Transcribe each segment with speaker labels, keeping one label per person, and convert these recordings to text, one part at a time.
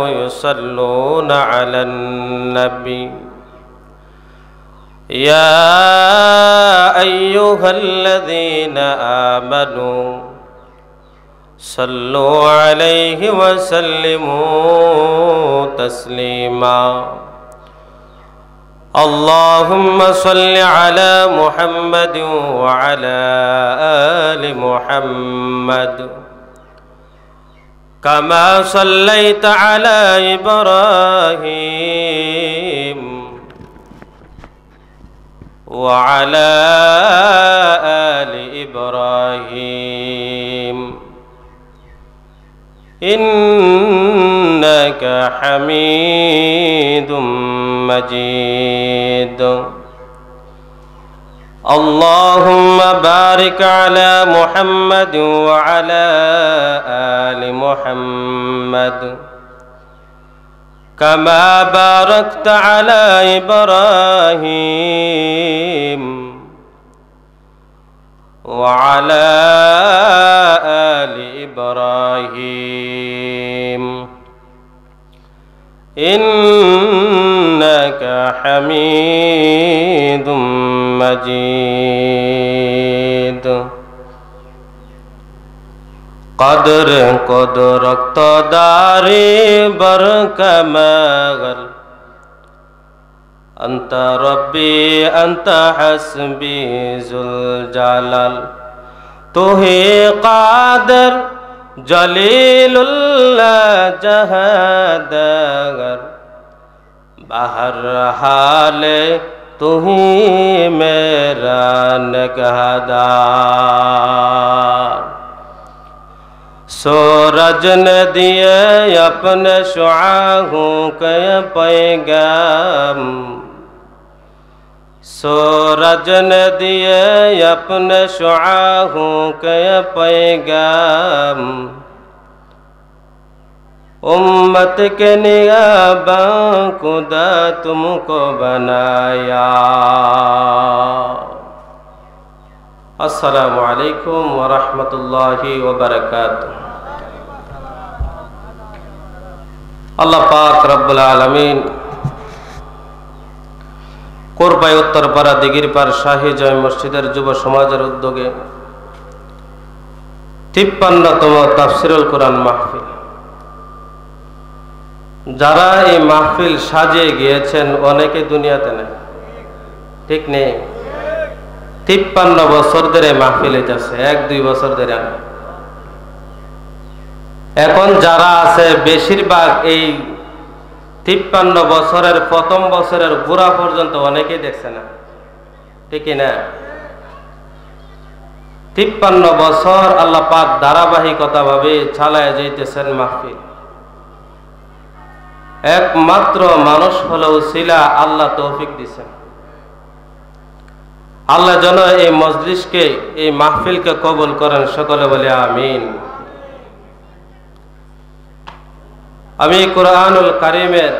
Speaker 1: يصلون على النبي يا أيها الذين آمنوا صلوا عليه وسلموا تسليما اللهم صل على محمد وعلى آل محمد كما صليت على إبراهيم وعلى آل إبراهيم إنك حميد مجيد اللهم بارك على محمد وعلى آل محمد كما باركت على إبراهيم وعلى آل إبراهيم إنك حميد مجيد قدر اقتداري بركمال أنت ربي أنت حسبي ذو الجلال تو ہی قادر جلیل اللہ جہادگر بہر حال تو ہی میرا نگہدار سورج نے دیے اپنے شعاعوں کے پیغام سورج نے دیے اپنے شعاعوں کے پیغام امت کے نگہباں خدا تم کو بنایا السلام علیکم ورحمۃ اللہ وبرکاتہ আল্লাহ পাক রব্বুল আলামিন কোরবাই উত্তরপাড়া দিঘিরপাড় শাহী জয় মসজিদের যুব সমাজের উদ্যোগে ৫৩তম তাফসিরুল কোরআন মাহফিল যারা এই মাহফিল সাজিয়ে গিয়েছেন অনেকে দুনিয়াতে নেই ঠিক নেই ৫৩ বছর ধরে মাহফিল হইতেছে ১-২ বছর ধরে এখন যারা আছে বেশিরভাগ এই ৫৩ বছরের প্রথম বছরের গোড়া পর্যন্ত অনেকেই দেখছে না ঠিক না ৫৩ বছর আল্লাহ পাক ধারাবাহিকতাভাবে চালায় যাইতেছেন মাহফিল একমাত্র মানুষ হলো উসিলা আল্লাহ তৌফিক দিয়েছেন আল্লাহ যেন এই মজলিসকে এই মাহফিলকে কবুল করেন সকলে বলে আমিন আমি কুরআনুল কারীমের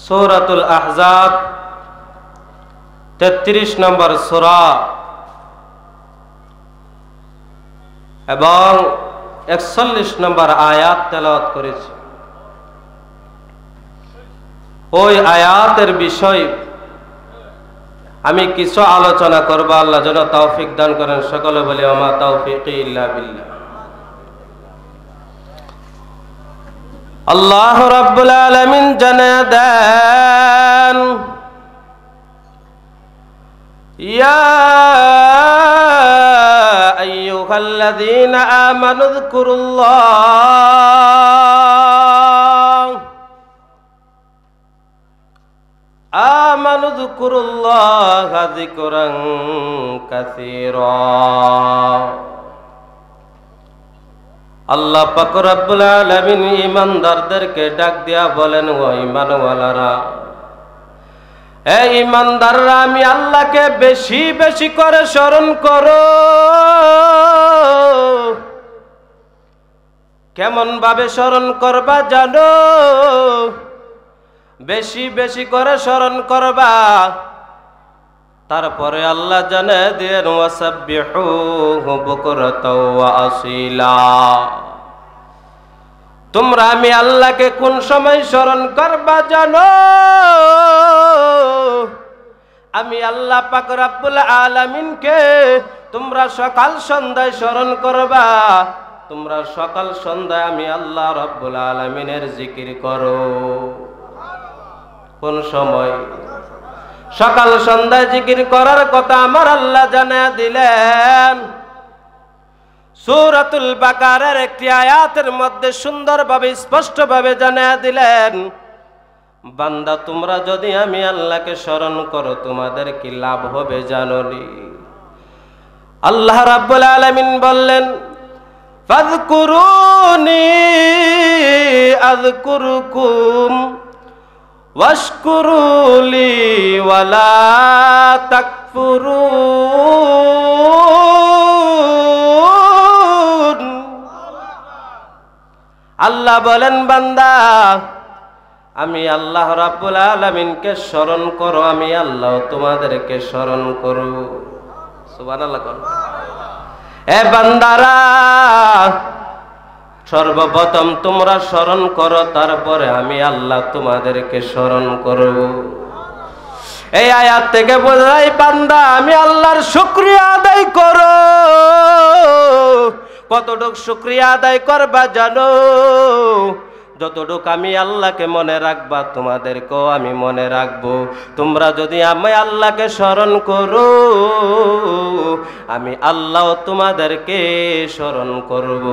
Speaker 1: সূরাতুল আহজাব ৩৩ নম্বর সূরা এবং ৪১ নম্বর আয়াত তেলাওয়াত করেছি ওই আয়াতের বিষয় আমি কিছু আলোচনা করব আল্লাহ যেন তৌফিক দান করেন সকলে বলে ওমা তাওফীকি ইল্লা বিল্লাহ আল্লাহ রাব্বুল আলামিন জানা দেন ইয়া আইয়ুহাল্লাযীনা আমানু যকুরুল্লাহা যিকরান কাসীরা আল্লাহ পাক রব্বুল আলামিন ঈমানদারদেরকে ডাক দিয়া বলেন ও ঈমানওয়ালারা এ ঈমানদাররা আমি আল্লাহকে বেশি বেশি করে স্মরণ করো কেমন ভাবে স্মরণ করবা জানো বেশি বেশি করে স্মরণ করবা তারপরে আল্লাহ জানে দেন ওয়াসাব্বিহুহু বুকরাতাও ওয়া আসীলা তোমরা আমি আল্লাহকে কোন সময় স্মরণ করবা জানো? আমি আল্লাহ পাক রব্বুল আলামিনকে তোমরা সকাল সন্ধ্যায় স্মরণ করবা। তোমরা সকাল সন্ধ্যায় আমি আল্লাহ রব্বুল আলামিনের জিকির করো। কোন সময়? সকাল সন্ধ্যায় জিকির করার কথা আমার আল্লাহ জানিয়ে দিলেন। সূরাতুল বাকারার একটি আয়াতের মধ্যে সুন্দরভাবে স্পষ্টভাবে জানিয়ে দিলেন, বান্দা তোমরা যদি আমি আল্লাহকে স্মরণ করো তোমাদের কি লাভ হবে জানোনি? আল্লাহ রাব্বুল আলামিন বললেন, ফাযকুরুনি আযকুরুকুম ওয়াশকুরুলি ওয়ালা তাকফুরুন। আল্লাহ বলেন, বান্দা আমি আল্লাহ রাব্বুল আলামিনকে স্মরণ করো, আমি আল্লাহ তোমাদেরকে স্মরণ করব। সুবহানাল্লাহ। এ বান্দারা, সর্বপ্রথম তোমরা স্মরণ করো, তারপরে আমি আল্লাহ তোমাদেরকে স্মরণ করব। এই আয়াত থেকে বোঝা যায় বান্দা আমি আল্লাহর শুকরিয়া আদায় করো। কতটুক শুকরিয়া আদায় করবা জানো? যতটুক আমি আল্লাহকে মনে রাখবা তোমাদেরকেও আমি মনে রাখবো। তোমরা যদি আমি আল্লাহকে স্মরণ করো আমি আল্লাহ তোমাদেরকে স্মরণ করব।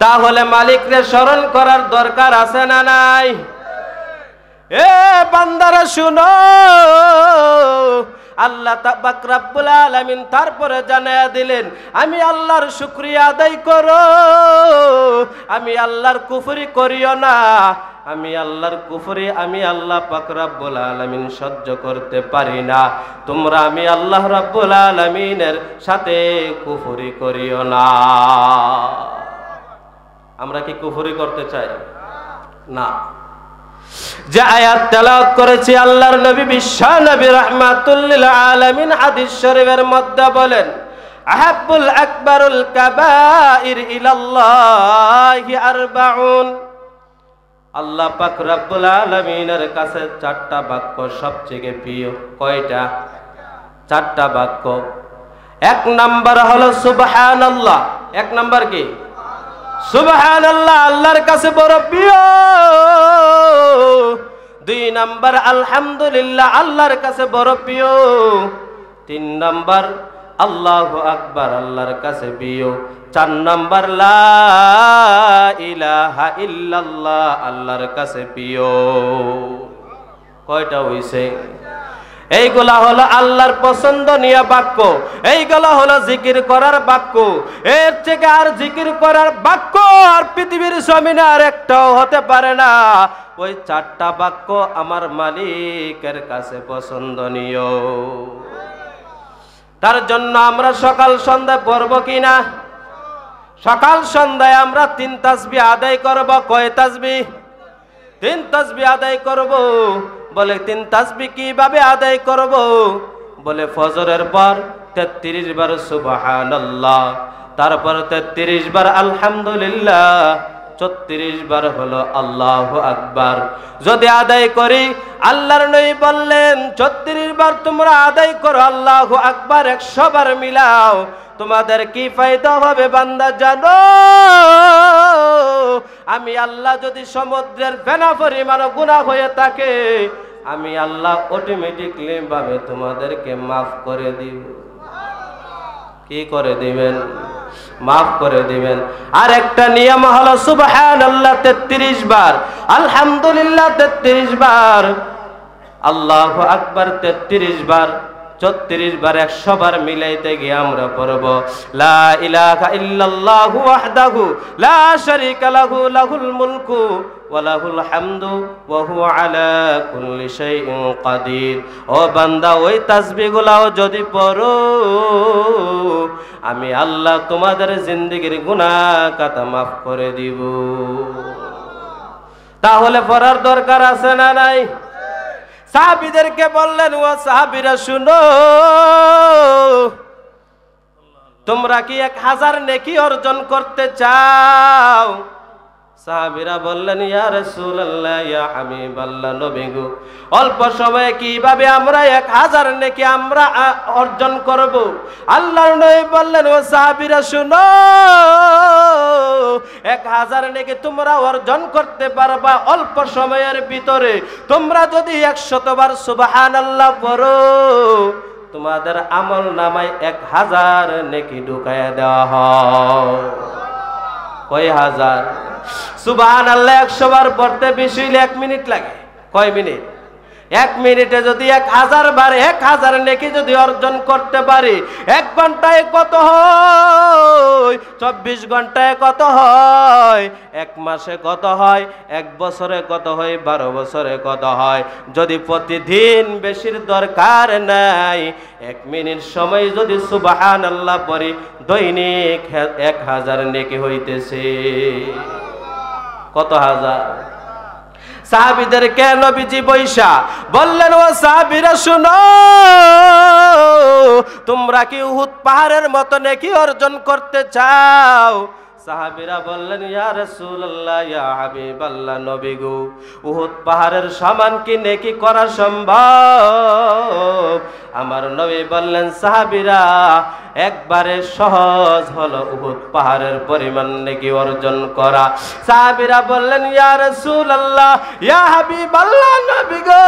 Speaker 1: তাহলে মালিকরে স্মরণ করার দরকার আছে না নাই? এ বান্দারা শুনো, আল্লাহ তাবারক রব্বুল আলামিন তারপরে জানায়া দিলেন, আমি আল্লাহর শুকরিয়া আদায় করো, আমি আল্লাহর কুফরি করিও না। আমি আল্লাহর কুফরি আমি আল্লাহ পাক রব্বুল আলামিন সহ্য করতে পারি না। তোমরা আমি আল্লাহ রব্বুল আলামিনের সাথে কুফরি করিও না। আমরা কি কুফরি করতে চাই? না। যে আয়াত তেলাওয়াত করেছি আল্লাহর নবী বিশ্ব নবী রাহমাতুল লিল আলামিন হাদিস শরীফের মধ্যে বলেন, আহাব্বুল আকবারুল কাবাইর ইলাল্লাহি আরবাউন। আল্লাহ পাক রব্বুল আলামিনের কাছে চারটা বাক্য সবচেয়ে প্রিয়। কয়টা? চারটা বাক্য। এক নাম্বার হলো সুবহানাল্লাহ। এক নাম্বার কি? সুবহানাল্লাহ, আল্লাহর কাছে বড় প্রিয়। দুই নাম্বার আলহামদুলিল্লাহ, আল্লাহর কাছে বড় প্রিয়। তিন নাম্বার আল্লাহু আকবার, আল্লাহর কাছে প্রিয়। চার নাম্বার লা ইলাহা ইল্লাল্লাহ, আল্লাহর কাছে প্রিয়। কয়টা হইছে? এইগুলা হলো আল্লাহর পছন্দনীয় বাক্য, এইগুলা হলো জিকির করার বাক্য। এর থেকে আর জিকির করার বাক্য আর পৃথিবীর জমিনে আর একটাও হতে পারে না। ওই চারটা বাক্য আমার মালিকের কাছে পছন্দনীয়। তার জন্য আমরা সকাল সন্ধ্যায় পড়ব কিনা? সকাল সন্ধ্যায় আমরা 3 তাসবিহ আদায় করব। কয় তাসবিহ? 3 তাসবিহ আদায় করব। বলে 3 তাসবিহ কিভাবে আদায় করব? বলে ফজরের পর 33 বার সুবহানাল্লাহ, তারপর 33 বার আলহামদুলিল্লাহ, 34 বার হলো আল্লাহু আকবার। যদি আদায় করি, আল্লাহর নবী বললেন 34 বার তোমরা আদায় করো আল্লাহু আকবার, 100 বার মিলাও, তোমাদের কি ফায়দা হবে বান্দা জানো? আমি আল্লাহ যদি সমুদ্রের ফেনা পরিমাণ গুনাহ হয়ে থাকে, আমি আল্লাহ অটোমেটিকলি ভাবে তোমাদেরকে মাফ করে দিব। কি করে দিবেন? মাফ করে দিবেন। আর একটা নিয়ম হলো সুবহানাল্লাহ 33 বার, আলহামদুলিল্লাহ 33 বার, আল্লাহু আকবার 33 বার, 34 বার, 100 বার মিলাইতে গিয়ে আমরা পড়ব লা ইলাহা ইল্লাল্লাহু ওয়াহদাহু লা শারীকা লাহু লাহুল মুলকু ওয়া লাহুল হামদু ওয়া হুয়া আলা কুল্লি শাইইন কাদির। ও বান্দা, ওই তাসবিহগুলাও যদি পড়ো, আমি আল্লাহ তোমাদের জিন্দেগির গুনাহ খাতা মাফ করে দিব। তাহলে পড়ার দরকার আছে না নাই? সাহাবীদেরকে বললেন, ও সাহাবীরা শুনো, তোমরা কি 1000 নেকি অর্জন করতে চাও? সাহাবীরা বললেন, ইয়া রাসূলুল্লাহ, ইয়া হাবিবাল্লাহ, নবী গো, অল্প সময়ে কিভাবে আমরা 1000 নেকি আমরা অর্জন করব? আল্লাহর নবী বললেন, ও সাহাবীরা শুনো, 1000 নেকি তোমরা অর্জন করতে পারবা অল্প সময়ের ভিতরে। তোমরা যদি 100 বার সুবহানাল্লাহ পড়ো, তোমাদের আমল নামায় 1000 নেকি ঢুকায়া দেওয়া হয়। কয় হাজার? সুবহানাল্লাহ 100 বার পড়তে বেশি হইলে 1 মিনিট লাগে। কয় মিনিট? 1 মিনিটে যদি 1000 বার 1000 নেকি যদি অর্জন করতে পারি, 1 ঘন্টায় কত হয়? 24 ঘন্টায় কত হয়? 1 মাসে কত হয়? 1 বছরে কত হয়? 12 বছরে কত হয়? যদি প্রতিদিন বেশির দরকার নাই, 1 মিনিট সময় যদি সুবহানাল্লাহ পড়ি, দৈনিক 1000 নেকি হইতেছে। কত হাজার? সাহাবীদেরকে নবীজি বৈশা বললেন, ও সাহাবীরা শুনো, তোমরা কি উহুদ পাহাড়ের মতো নেকি অর্জন করতে চাও? সাহাবীরা বললেন, ইয়া রাসূলুল্লাহ, ইয়া হাবিবাল্লাহ, নবী গো, উহুদ পাহাড়ের সমান কি নেকি করা সম্ভব? আমার নবী বললেন, সাহাবীরা, একবারে সহজ হলো উহুদ পাহাড়ের পরিমাণ নেকি অর্জন করা। সাহাবীরা বললেন, ইয়া রাসূলুল্লাহ, ইয়া হাবিবাল্লাহ, নবী গো,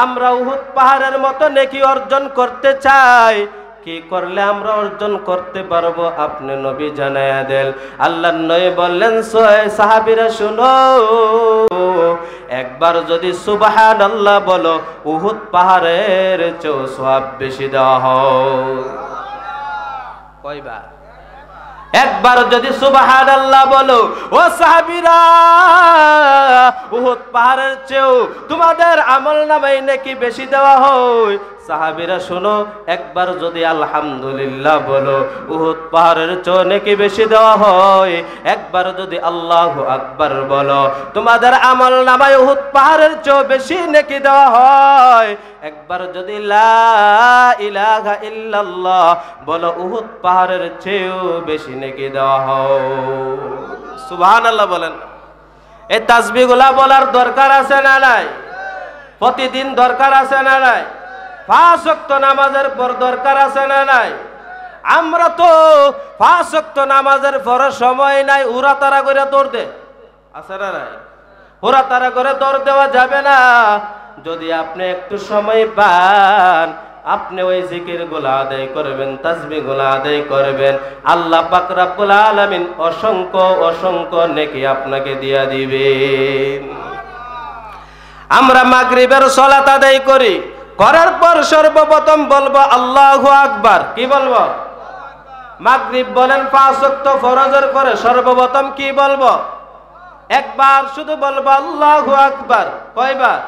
Speaker 1: আমরা উহুদ পাহাড়ের মতো নেকি অর্জন করতে চাই। কি করলে আমরা অর্জন করতে পারবো আপনি নবী জানায়া দেন। আল্লাহর নবী বললেন, সাহাবীরা শুনো, একবার যদি সুবহানাল্লাহ বলো, উহুদ পাহাড়ের চেয়েও সওয়াব বেশি দেওয়া হয়। কয়বার? একবার যদি সুবহানাল্লাহ বলো, ও সাহাবীরা, উহুদ পাহাড়ের চেয়েও তোমাদের আমল নামায় নেকি বেশি দেওয়া হয়। সাহাবীরা শোনো, একবার যদি আলহামদুলিল্লাহ বলো, উহুদ পাহাড়ের চেয়েও নেকি বেশি দেওয়া হয়। একবার যদি আল্লাহু আকবার বলো, তোমাদের আমল নামায় উহুদ পাহাড়ের চেয়েও বেশি নেকি দেওয়া হয়। একবার যদি লা ইলাহা ইল্লাল্লাহ বলো, উহুদ পাহাড়ের চেয়েও বেশি নেকি দেওয়া হয়। সুবহানাল্লাহ বলেন। এই তাসবিহগুলা বলার দরকার আছে না নাই? প্রতিদিন দরকার আছে না নাই? 5 ওয়াক্ত নামাজের পর দরকার আছে না নাই? আমরা তো 5 ওয়াক্ত নামাজের পর সময় নাই, উড়াতাড়া করে দৌড় দে, আছে না নাই? উড়াতাড়া করে দৌড় দেওয়া যাবে না। যদি আপনি একটু সময় পান, আপনি ওই জিকিরগুলো আদায় করবেন, তাসবিহগুলো আদায় করবেন, আল্লাহ পাক রব্বুল আলামিন অসংখ্য অসংখ্য নেকি আপনাকে দিয়া দিবেন। আমরা মাগরিবের সালাত আদায় করি, করার পর সর্বপ্রথম বলবো আল্লাহু আকবার। কি বলবো? মাগরিব বলেন 5 ওয়াক্ত ফরজের পরে সর্বপ্রথম কি বলবো? একবার শুধু বলবো আল্লাহু আকবার। কয়বার?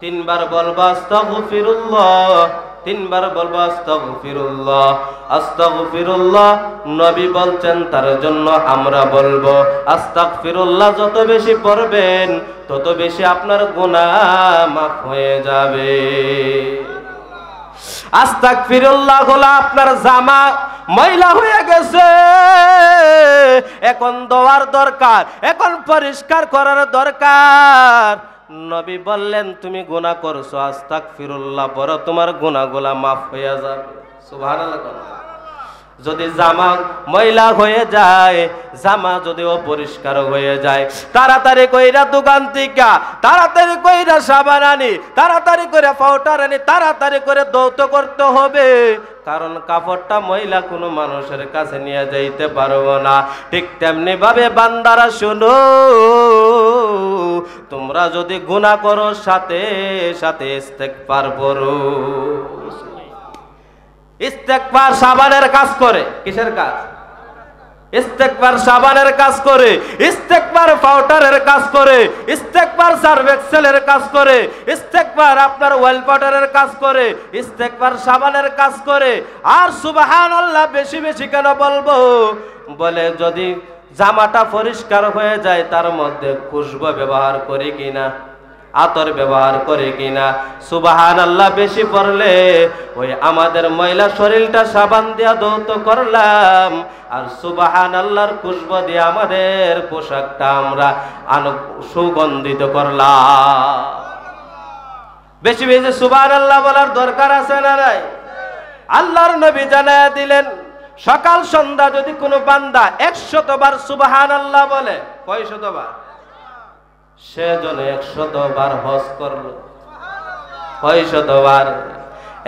Speaker 1: 3 বার বলবো আস্তাগফিরুল্লাহ, 3 বার বলবো আস্তাগফিরুল্লাহ, আস্তাগফিরুল্লাহ। নবী বলছেন তার জন্য আমরা বলবো আস্তাগফিরুল্লাহ। যত বেশি পড়বেন তত বেশি আপনার গুনাহ মাফ হয়ে যাবে। আস্তাগফিরুল্লাহ হলো আপনার জামা ময়লা হয়ে গেছে, এখন ধোয়ার দরকার, এখন পরিষ্কার করার দরকার। নবী বললেন, তুমি গুনাহ করছো, আস্তাগফিরুল্লাহ পড়ো, তোমার গুনাহগুলা মাফ হয়ে যাবে। সুবহানাল্লাহ। যদি জামা ময়লা হয়ে যায়, জামা যদি অপরিষ্কার হয়ে যায়, তাড়াতাড়ি কইরা দোকান থেকে তাড়াতাড়ি কইরা সাবান আনি, তাড়াতাড়ি করে পাউডার আনি, তাড়াতাড়ি করে ধৌত করতে হবে। কারণ কাপড়টা ময়লা কোনো মানুষের কাছে নিয়ে যাইতে পারবো না। ঠিক তেমনি ভাবে বান্দারা শুনো, তোমরা যদি গুনাহ করো, সাথে সাথে ইস্তেগফার করো। ইস্তেগফার সাবানের কাজ করে। কিসের কাজ? ইস্তেগফার সাবানের কাজ করে, ইস্তেগফার পাউডারের কাজ করে, ইস্তেগফার সার্ফ এক্সেলের কাজ করে, ইস্তেগফার আপনার ওয়েল পাউডারের কাজ করে, ইস্তেগফার সাবানের কাজ করে। আর সুবহানাল্লাহ বেশি বেশি কেন বলবো? বলে যদি জামাটা পরিষ্কার হয়ে যায়, তার মধ্যে খুশবু ব্যবহার করি কিনা? আতর ব্যবহার করে কিনা? সুবহানাল্লাহ বেশি পড়লে ওই আমাদের ময়লা শরীরটা সাবান দিয়া ধৌত করলাম, আর সুবহানাল্লাহর খুশবু দিয়ে আমাদের পোশাকটা আমরা সুগন্ধিত করলাম। বেশি বেশি সুবহানাল্লাহ বলার দরকার আছে না নাই? আল্লাহর নবী জানায়া দিলেন, সকাল সন্ধ্যা যদি কোনো বান্দা 100 বার সুবহানাল্লাহ বলে, কয় শতবার? সে জন 100 বার হজ করলো। কয় শতবার?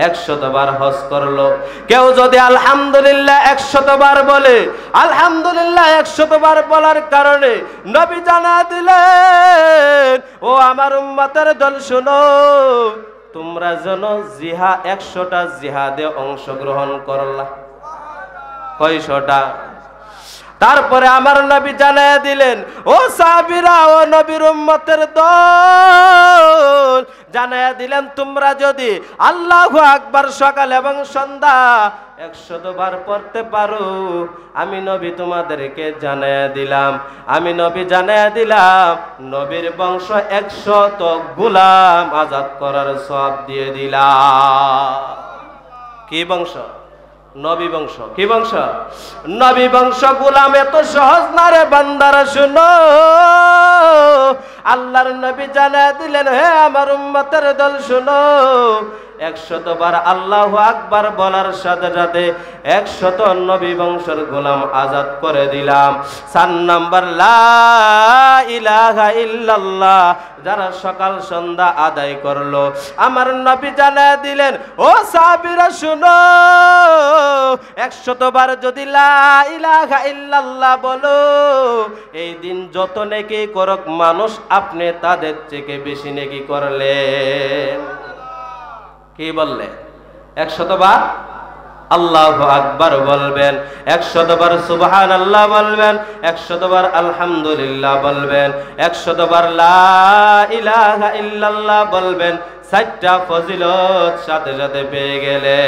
Speaker 1: 100 বার হজ করলো। কেউ যদি আলহামদুলিল্লাহ 100 বার বলে, আলহামদুলিল্লাহ 100 বার বলার কারণে নবী জানা দিলেন, ও আমার উম্মতের দল শুনো, তোমরা যেন 100টা জিহাদে অংশগ্রহণ করলা। কয়শটা? তারপরে আমার নবী জানায়া দিলেন, ও সাহাবীরা, ও নবীর উম্মতের দল, জানায়া দিলেন, তোমরা যদি আল্লাহু আকবার সকাল এবং সন্ধ্যা 100 বার পড়তে পারো, আমি নবী তোমাদেরকে জানায়া দিলাম, আমি নবী জানায়া দিলাম, নবীর বংশ 100 গোলাম আজাদ করার সওয়াব দিয়ে দিলাম। কি বংশ? নবী বংশ। কি বংশ? নবী বংশ। গোলাম এত সহজ না রে বান্দারা, শুনো, আল্লাহর নবী জানায়া দিলেন, হে আমার উম্মতের দল শুনো, 100 বার আল্লাহু আকবার বলার সাথে সাথে 100 নবী বংশের গোলাম আজাদ করে দিলাম। 4 নাম্বার, লা ইলাহা ইল্লাল্লাহ যারা সকাল সন্ধ্যা আদায় করলো, আমার নবী জানায়া দিলেন, ও সাহাবীরা শুনো, 100 বার যদি লা ইলাহা ইল্লাল্লাহ বলো, এই দিন যত নেকি করুক মানুষ, আপনি তাদের থেকে বেশি নেকি করলেন। কি বললেন? 100 বার আল্লাহু আকবার বলবেন, 100 বার সুবহানাল্লাহ বলবেন, 100 বার আলহামদুলিল্লাহ বলবেন, 100 বার লা ইলাহা ইল্লাল্লাহ বলবেন। 4টা ফজিলত সাথে সাথে পেয়ে গেলে।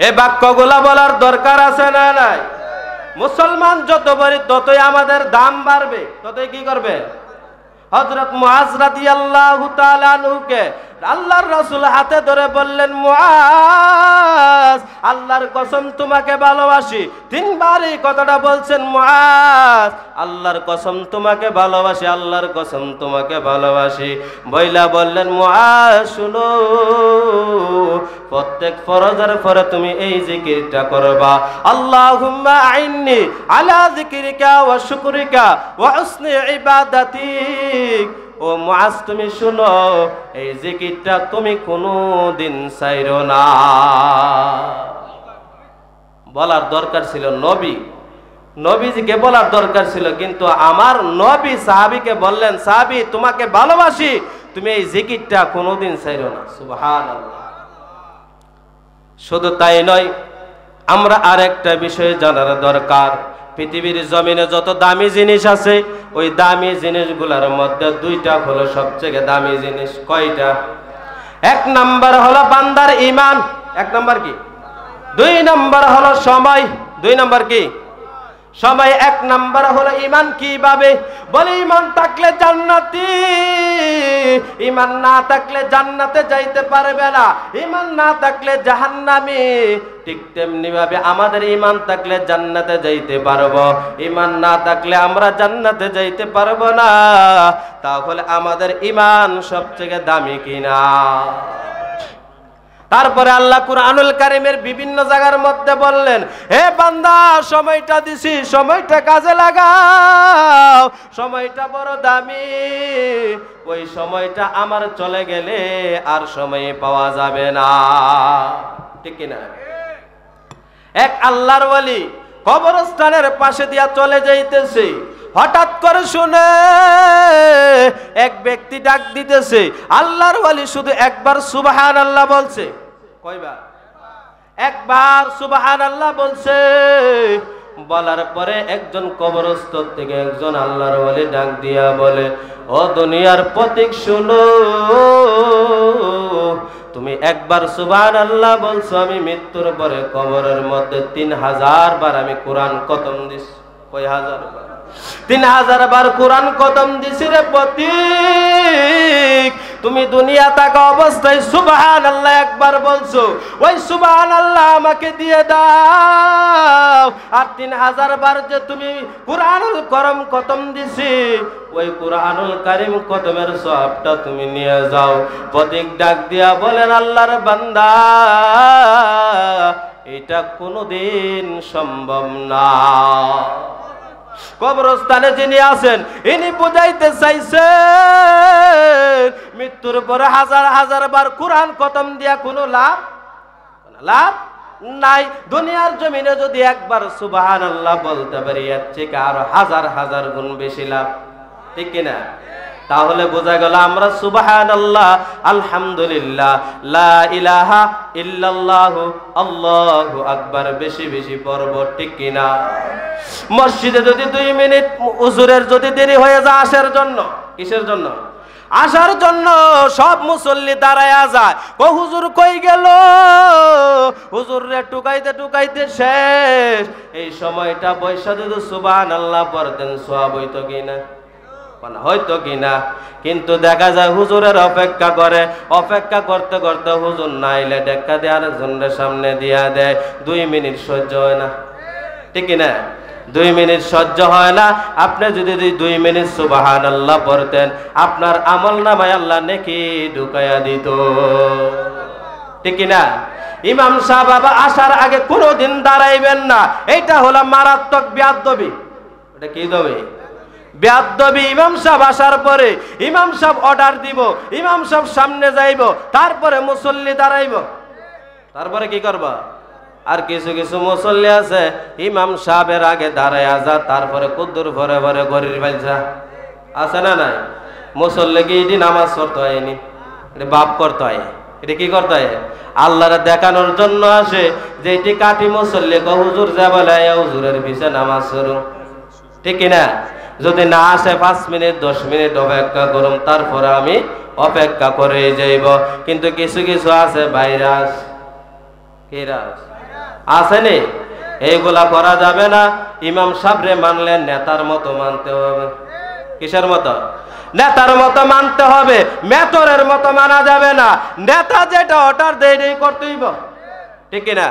Speaker 1: এই বাক্যগুলা বলার দরকার আছে না নাই? মুসলমান যত বড় ততই আমাদের দাম বাড়বে, ততই কি করবে? হযরত মুআজ রাদিয়াল্লাহু তাআলা আনহুকে আল্লাহর রাসূল হাতে ধরে বললেন, মুআজ, আল্লাহর কসম তোমাকে ভালোবাসি। 3 বার এই কথাটা বলছেন, মুআজ, আল্লাহর কসম তোমাকে ভালোবাসি, আল্লাহর কসম তোমাকে ভালোবাসি। বইলা বললেন, মুআজ শুনো, প্রত্যেক ফরজের পরে তুমি এই জিকিরটা করবা, আল্লাহুম্মা আইন্নি আলা যিকরিকা ওয়া শুকরিকা ওয়া হুসনি ইবাদাতিক। ও মুআজ, তুমি শুনো, এই জিকিরটা তুমি কোনোদিন ছাইরো না। বলার দরকার ছিল নবীজিকে বলার দরকার ছিল, কিন্তু আমার নবী সাহাবীকে বললেন, সাহাবী তোমাকে ভালোবাসি, তুমি এই জিকিরটা কোনোদিন ছাইরো না। সুবহানাল্লাহ। শুধু তাই নয়, আমরা আরেকটা বিষয় জানার দরকার। পৃথিবীর জমিনে যত দামি জিনিস আছে, ওই দামি জিনিসগুলোর মধ্যে 2টা হলো সবচেয়ে দামি জিনিস। কয়টা? 1 নাম্বার হলো বান্দার ঈমান। 1 নাম্বার কি? 2 নাম্বার হলো সময়। 2 নাম্বার কি? সময়। 1 নাম্বার হলো ঈমান। কিভাবে? বলে ঈমান থাকলে জান্নাতি, ঈমান না থাকলে জান্নাতে যাইতে পারবে না, ঈমান না থাকলে জাহান্নামী। ঠিক তেমনি ভাবে আমাদের ঈমান থাকলে জান্নাতে যাইতে পারবো, ঈমান না থাকলে আমরা জান্নাতে যাইতে পারবো না। তাহলে আমাদের ঈমান সবচেয়ে দামি কিনা? তারপরে আল্লাহ কুরআনুল কারীমের বিভিন্ন জায়গার মধ্যে বললেন, হে বান্দা, সময়টা দিছি, সময়টা কাজে লাগাও, সময়টা বড় দামি, ওই সময়টা আমার চলে গেলে আর সময় পাওয়া যাবে না। ঠিক কিনা? এক আল্লাহর ওয়ালি কবরস্থানের পাশে দিয়া চলে যাইতেছে, হঠাৎ করে শুনে এক ব্যক্তি ডাক দিতেছে। আল্লাহর ওয়ালি শুধু একবার সুবহানাল্লাহ বলছে। কয়বার? একবার সুবহানাল্লাহ বলছে। বলার পরে একজন কবরস্থ থেকে একজন আল্লাহর ওয়ালি ডাক দিয়া বলে, ও দুনিয়ার পথিক শুনো, তুমি একবার সুবহানাল্লাহ বলছো, আমি মৃত্যুর পরে কবরের মধ্যে 3000 বার আমি কোরআন খতম দিছি। কয় হাজার বার? 3000 বার কোরআন খতম দিছি রে পথিক। তুমি দুনিয়া থাকা অবস্থায় সুবহানাল্লাহ একবার বলছো, ওই সুবহানাল্লাহ আমাকে দিয়ে দাও। আর 3000 বার যে তুমি কুরআনুল কারীম খতম দিছি, ওই কুরআনুল কারীম খতমের সওয়াবটা তুমি নিয়ে যাও। পথিক ডাক দিয়া বলেন, আল্লাহর বান্দা, এটা কোনোদিন সম্ভব না। কবরস্থানে যিনি আছেন ইনি বুঝাইতে চাইছেন মৃত্যুর পরে হাজার হাজার বার কোরআন খতম দিয়া কোনো লাভ নাই। দুনিয়ার জমিনে যদি একবার সুবহানাল্লাহ বলতে পারি, এর থেকে আরো হাজার হাজার গুণ বেশি লাভ, ঠিক কিনা? তাহলে বোঝা গেল আমরা সুবহানাল্লাহ, আলহামদুলিল্লাহ, লা ইলাহা ইল্লাল্লাহু, আল্লাহু আকবার বেশি বেশি পড়ব, ঠিক কিনা? মসজিদে যদি 2 মিনিট হুজুরের যদি দেরি হয়ে যায় আসার জন্য, কিসের জন্য? আসার জন্য সব মুসল্লি দাঁড়ায়া যায়, ও হুজুর কই গেল? হুজুর রে টুকাইতে টুকাইতে শেষ। এই সময়টা বৈশা যদি সুবহানাল্লাহ পড়তেন সওয়াব হইতো কিনা? হয়তো কিনা? কিন্তু দেখা যায় হুজুরের অপেক্ষা করে, অপেক্ষা করতে করতে হুজুর না এলে টেক্কা দিয়ে আরেকজনের সামনে দিয়া দেয়। 2 মিনিট সহ্য হয় না, ঠিক কিনা? 2 মিনিট সহ্য হয় না। আপনি যদি 2 মিনিট সুবহানাল্লাহ পড়তেন, আপনার আমল নামায় আল্লাহ নেকি ঢুকাইয়া দিত, ঠিক কিনা? ইমাম সাহেব বাবা আসার আগে কোনোদিন দাঁড়াইবেন না, এইটা হলো মারাত্মক বেয়াদবি। এটা কি দবি? বেয়াদবি। ইমাম সাহেব আসার পরে ইমাম সাহেব অর্ডার দিব, ইমাম সাহেব সামনে যাইব, তারপরে মুসল্লি দাঁড়াইব, তারপরে কি করবা? আর কিছু কিছু মুসল্লি আছে ইমাম সাহেবের আগে দাঁড়ায় যা, তারপরে কুদ্দুর ভরে ভরে গরির বাইজা আছে না নাই? মুসল্লি কি এটি নামাজ পড়তে হয়নি, এটা বাপ করতে হয়, এটা কি করতে হয়? আল্লাহরে দেখানোর জন্য আসে যে এটি কাটি মুসল্লি হুজুর যা বলে হুজুরের পিছে নামাজ শুরু, ঠিক কিনা? যদি না আসে 5 মিনিট 10 মিনিট অপেক্ষা করুম, তারপরে আমি অপেক্ষা করে যাইব। কিন্তু কিছু কিছু আছে ভাইরাস, কিরাস আসেনি, এইগুলা করা যাবে না। ইমাম সাহেবরে মানলে নেতার মতো মানতে হবে। কিসের মতো? নেতার মতো মানতে হবে, মেতরের মতো মানা যাবে না। নেতা যেটা অর্ডার দেয় করতেইব, ঠিক কিনা?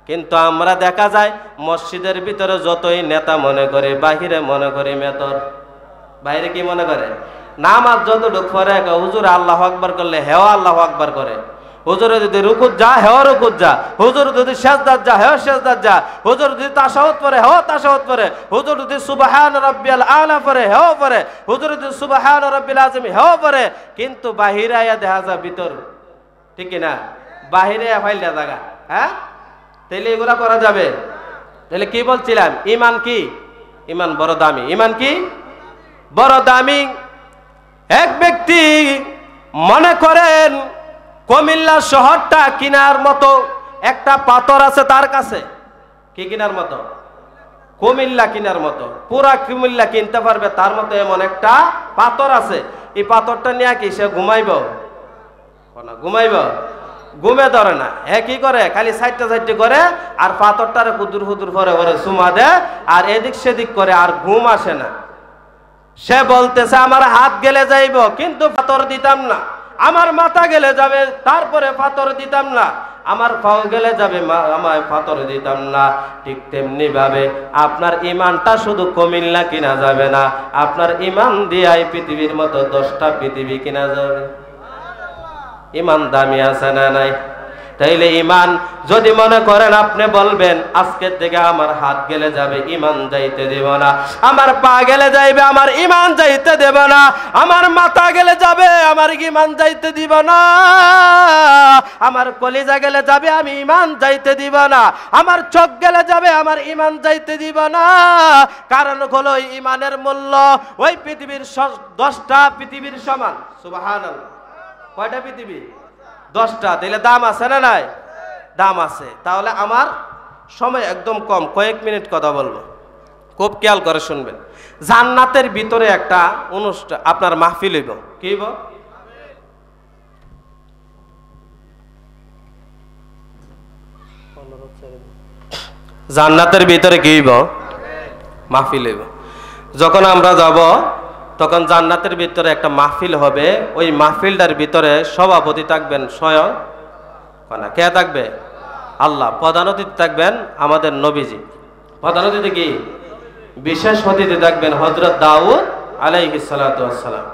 Speaker 1: কিন্তু আমরা দেখা যায় মসজিদের ভিতরে যতই নেতা মনে করে, বাহিরে মনে করে মেতর। বাইরে কি মনে করে? নামাজ যতটুক পরে হুজুর আল্লাহু আকবার করলে হেও আল্লাহু আকবার করে, হুজুরে যদি রুকুত যা হেও রুকুত যা, হুজুর যদি সেজদাত যা হেও সেজদাত যা, হুজুর যদি তাশাহুদ পড়ে হেও তাশাহুদ পড়ে, হুজুর যদি সুবহান রাব্বিয়াল আলা পড়ে হেও পড়ে, হুজুর যদি সুবহান রাব্বিল আযম হেও পড়ে। কিন্তু বাহিরে আয়া দেখা যায় ভিতর, ঠিক কিনা? বাহিরে ফাইলটা জায়গা, হ্যাঁ? তাহলে এগুলা করা যাবে? তাহলে কি বলছিলাম? ইমান কি? ইমান বড় দামি। ইমান কি? বড় দামি। এক ব্যক্তি মনে করেন কুমিল্লা শহরটা কিনার মতো একটা পাথর আছে তার কাছে। কি কিনার মতো? কুমিল্লা কিনার মতো, পুরা কুমিল্লা কিনতে পারবে তার মতো এমন একটা পাথর আছে। এই পাথরটা নিয়ে কি সে ঘুমাইব? ঘুমাইব? ঘুমে ধরে না। কি করে? খালি সাইডটা সাইডটা করে আর পাথরটারে হুদুর হুদুর ভরে ভরে চুমা দেয় আর এদিক সেদিক করে, আর ঘুম আসে না। সে বলতেছে আমার হাত গেলে যাইব কিন্তু পাথর দিতাম না, আমার মাথা গেলে যাবে তারপরে পাথর দিতাম না, আমার পাও গেলে যাবে আমায় পাথর দিতাম না। ঠিক তেমনি ভাবে আপনার ইমানটা শুধু কুমিল্লা কিনা যাবে না, আপনার ইমান দিয়াই পৃথিবীর মতো 10টা পৃথিবী কিনা যাবে। ইমান দামি আছে না নাই? তাইলে ইমান যদি মনে করেন আপনি বলবেন আজকে থেকে আমার হাত গেলে যাবে, ইমান যাইতে দেব না, আমার পা গেলে যাইবে, আমার ইমান যাইতে দেব না, আমার মাথা গেলে যাবে, আমার ইমান যাইতে দিব না, আমার কলিজা গেলে যাবে, আমি ইমান যাইতে দিব না, আমার চোখ গেলে যাবে, আমার ইমান যাইতে দিব না। কারণ হলো ইমানের মূল্য ওই পৃথিবীর 10টা পৃথিবীর সমান। সুবহানাল্লাহ। কয়টা পৃথিবী? 10টা। তাহলে দাম আছে না নাই? দাম আছে। তাহলে আমার সময় একদম কম, কয়েক মিনিট কথা বলবো, খুব খেয়াল করে শুনবেন। জান্নাতের ভিতরে একটা অনুষ্ঠান আপনার মাহফিল হইব। কি হইব? জান্নাতের ভিতরে কি হইব? মাহফিল হইব। যখন আমরা যাব তখন জান্নাতের ভিতরে একটা মাহফিল হবে, ওই মাহফিলটার ভিতরে সভাপতি থাকবেন স্বয়ং কে থাকবে? আল্লাহ। প্রধান অতিথি থাকবেন আমাদের নবীজি। প্রধান অতিথি কি? বিশেষ অতিথি থাকবেন হযরত দাউদ আলাইহিস সালাতু ওয়াস সালাম।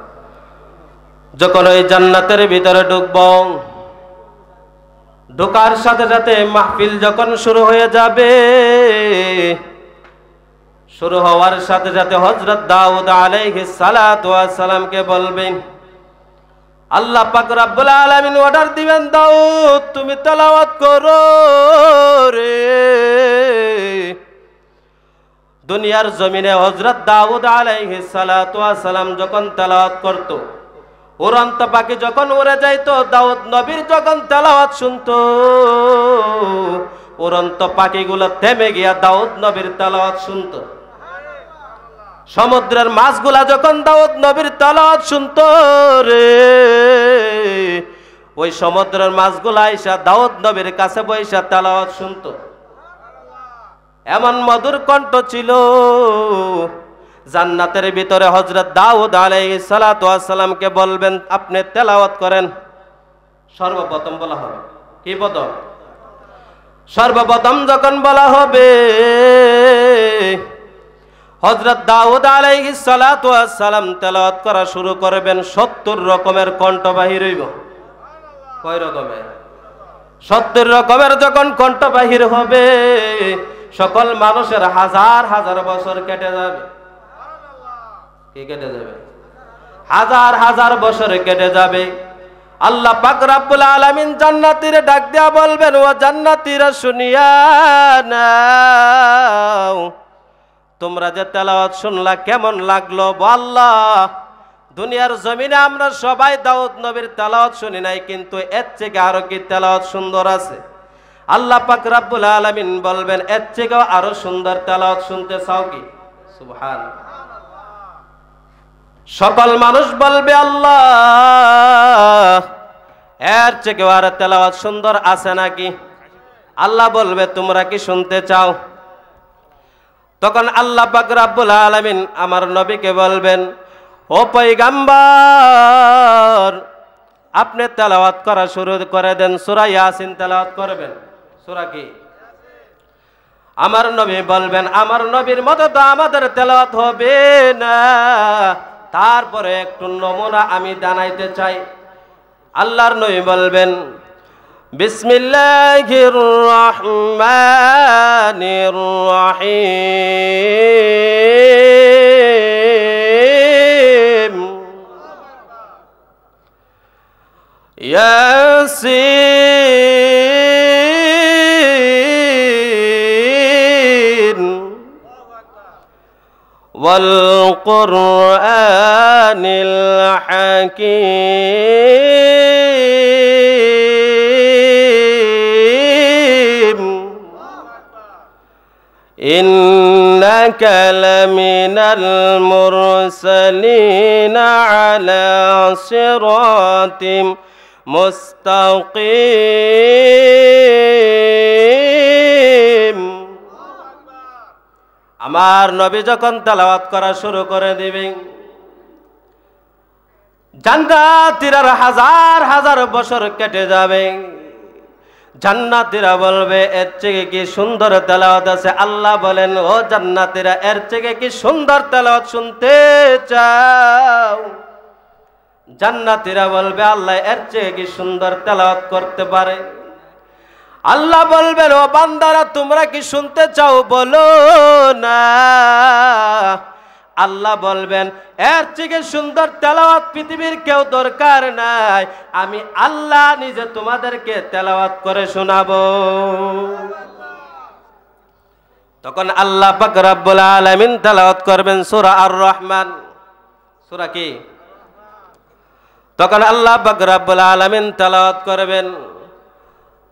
Speaker 1: যখন ওই জান্নাতের ভিতরে ঢুকব, ঢোকার সাথে সাথে মাহফিল যখন শুরু হয়ে যাবে, শুরু হওয়ার সাথে সাথে হযরত দাউদ আলাইহিস সালাতু ওয়াস সালামকে বলবেন, আল্লাহ পাক রব্বুল আলামিন অর্ডার দিবেন, দাউদ তুমি তেলাওয়াত করো রে। দুনিয়ার জমিনে হযরত দাউদ আলাইহিস সালাতু ওয়াস সালাম যখন তেলাওয়াত করত, উড়ন্ত পাখি যখন উড়ে যাইতো, দাউদ নবীর যখন তেলাওয়াত শুনতো, উড়ন্ত পাখিগুলো থেমে গিয়া দাউদ নবীর তেলাওয়াত শুনতো। সমুদ্রের মাছগুলা যখন দাউদ নবীর তেলাওয়াত শুনতো রে, ওই সমুদ্রের মাছগুলা আইসা দাউদ নবীর কাছে বইসা তেলাওয়াত শুনতো। এমন মধুর কণ্ঠ ছিল। জান্নাতের ভিতরে হযরত দাউদ আলাইহিস সালাতু ওয়াস সালামকে বলবেন আপনি তেলাওয়াত করেন। সর্বপ্রথম বলা হবে কি? প্রথম সর্বপ্রথম যখন বলা হবে, হযরত দাউদ আলাইহিস সালাতু ওয়াস সালাম তেলাওয়াত করা শুরু করবেন। 70 রকমের কণ্ঠ বাহির হইব। কয় রকমের? 70 রকমের যখন কণ্ঠ বাহির হবে, সকল মানুষের হাজার হাজার বছর কেটে যাবে। কি কেটে যাবে? হাজার হাজার বছর কেটে যাবে। আল্লাহ পাক রব্বুল আলামিন জান্নাতীরে ডাক দিয়া বলবেন, ও জান্নাতীরা শুনিয়া নাও, তোমরা যে তেলাওয়াত শুনলা কেমন লাগলো? আল্লাহ, দুনিয়ার জমিনে আমরা সবাই দাউদ নবীর তেলাওয়াত শুনি নাই, কিন্তু এর থেকে আরো কি তেলাওয়াত সুন্দর আছে? আল্লাহ পাক রব্বুল আলামিন বলবেন, এর থেকেও আরো সুন্দর তেলাওয়াত শুনতে চাও কি? সুবহানাল্লাহ। সকল মানুষ বলবে, আল্লাহ, এর থেকেও আর তেলাওয়াত সুন্দর আছে নাকি? আল্লাহ বলবে, তোমরা কি শুনতে চাও? তখন আল্লাহ পাক রব্বুল আলামিন আমার নবীকে বলবেন, ও পয়গম্বর, আপনি তেলাওয়াত করা শুরু করে দেন। সূরা ইয়াসিন তেলাওয়াত করবেন। সূরা কি? আমার নবী বলবেন, আমার নবীর মতো তো আমাদের তেলাওয়াত হবে না, তারপরে একটু নমুনা আমি জানাইতে চাই। আল্লাহর নবী বলবেন, বিসমিল্লাহির রহমানির রহিম, ইয়াসিন ওয়াল কুরআনিল হাকীম, ইন্নাকা লামিনাল মুরসালিনা আলা সিরাতিম মুস্তাকিম। আমার নবী যখন তেলাওয়াত করা শুরু করে দিবেন, জান্নাতীরা হাজার হাজার বছর কেটে যাবে। জান্নাতীরা বলবে, এর থেকে কি সুন্দর তেলাওয়াত আছে? আল্লাহ বলেন, ও জান্নাতীরা, এর থেকে কি সুন্দর তেলাওয়াত শুনতে চাও? জান্নাতীরা বলবে, আল্লাহ, এর থেকে কি সুন্দর তেলাওয়াত করতে পারে? আল্লাহ বলবেন, ও বান্দারা, তোমরা কি শুনতে চাও? বলো না। আল্লাহ বলবেন, এর থেকে সুন্দর তেলাওয়াত পৃথিবীর কেউ দরকার নাই, আমি আল্লাহ নিজে তোমাদেরকে তেলাওয়াত করে শোনাবো। তখন আল্লাহ পাক রব্বুল আলামিন তেলাওয়াত করবেন সূরা আর রহমান। সূরা কি? তখন আল্লাহ পাক রব্বুল আলামিন তেলাওয়াত করবেন,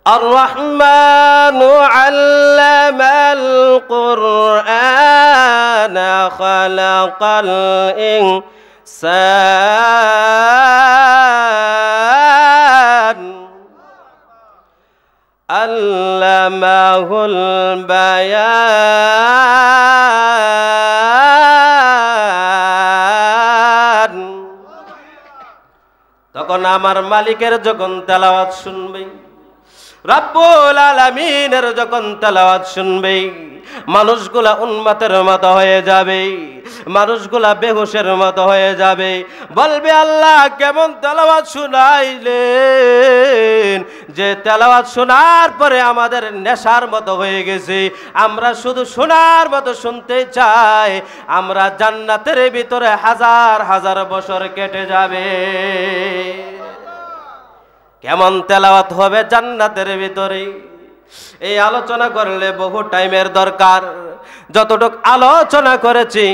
Speaker 1: আর রহমানু আল্লামাল কুরআনা খালাকাল ইনসান আল্লামাহুল বায়ান তখন আমার মালিকের যখন তেলাওয়াত শুনবে, রব্বুল আলামিনের যখন তেলাওয়াত শুনবে, মানুষগুলা উন্মাতের মতো হয়ে যাবে, মানুষগুলা বেহুশের মতো হয়ে যাবে, বলবে আল্লাহ কেমন তেলাওয়াত শুনাইলেন, যে তেলাওয়াত শোনার পরে আমাদের নেশার মতো হয়ে গেছে, আমরা শুধু শোনার মতো শুনতে চাই, আমরা জান্নাতের ভিতরে হাজার হাজার বছর কেটে যাবে। কেমন তেলাওয়াত হবে জান্নাতের ভিতরে, এই আলোচনা করলে বহু টাইমের দরকার। যতটুকু আলোচনা করেছি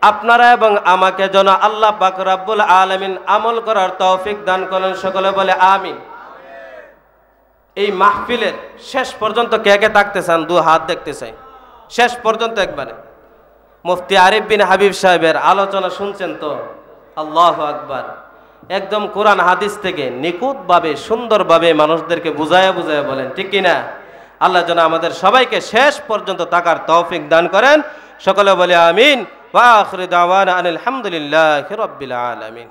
Speaker 1: আপনারা এবং আমাকে যেন আল্লাহ পাক রব্বুল আলামিন আমল করার তৌফিক দান করেন, সকলে বলে আমিন। এই মাহফিলের শেষ পর্যন্ত কে কে থাকতে চান? দু হাত দেখতে চাই, শেষ পর্যন্ত একবারে। মুফতি আরিফ বিন হাবিব সাহেবের আলোচনা শুনছেন তো? আল্লাহু আকবার। একদম কোরআন হাদিস থেকে নিখুঁতভাবে সুন্দরভাবে মানুষদেরকে বুঝায়া বুঝায়া বলেন, ঠিক কিনা? আল্লাহ যেন আমাদের সবাইকে শেষ পর্যন্ত তাকার তৌফিক দান করেন, সকলে বলে আমিন। ওয়া আখিরু দাওয়ানা আনিল হামদুলিল্লাহি রাব্বিল আলামিন।